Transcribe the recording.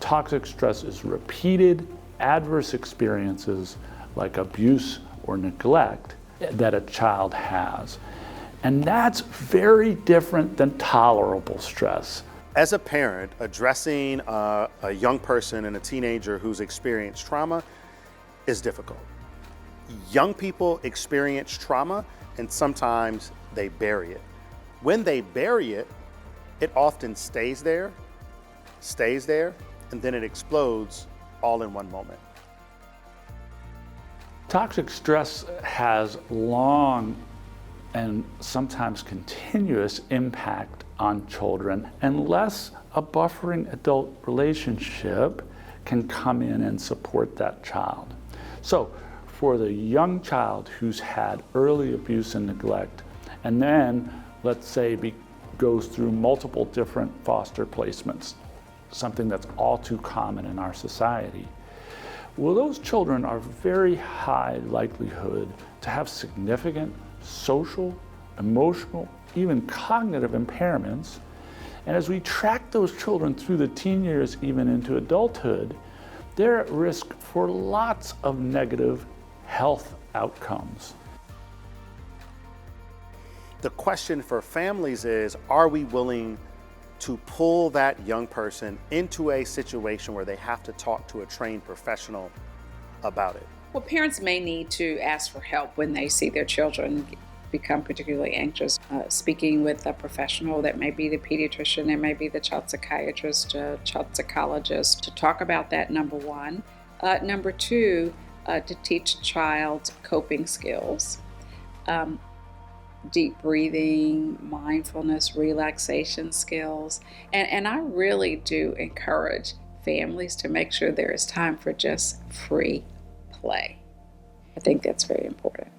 Toxic stress is repeated adverse experiences like abuse or neglect that a child has. And that's very different than tolerable stress. As a parent, addressing a young person and a teenager who's experienced trauma is difficult. Young people experience trauma and sometimes they bury it. When they bury it, it often stays there, and then it explodes all in one moment. Toxic stress has long and sometimes continuous impact on children unless a buffering adult relationship can come in and support that child. So for the young child who's had early abuse and neglect, and then let's say goes through multiple different foster placements, something that's all too common in our society, well, those children are very high likelihood to have significant social, emotional, even cognitive impairments. And as we track those children through the teen years, even into adulthood, they're at risk for lots of negative health outcomes. The question for families is, are we willing to pull that young person into a situation where they have to talk to a trained professional about it? Well, parents may need to ask for help when they see their children become particularly anxious. Speaking with a professional, that may be the pediatrician, it may be the child psychiatrist, child psychologist, to talk about that, number one. Number two, to teach a child coping skills. Deep breathing, mindfulness, relaxation skills. And I really do encourage families to make sure there is time for just free play. I think that's very important.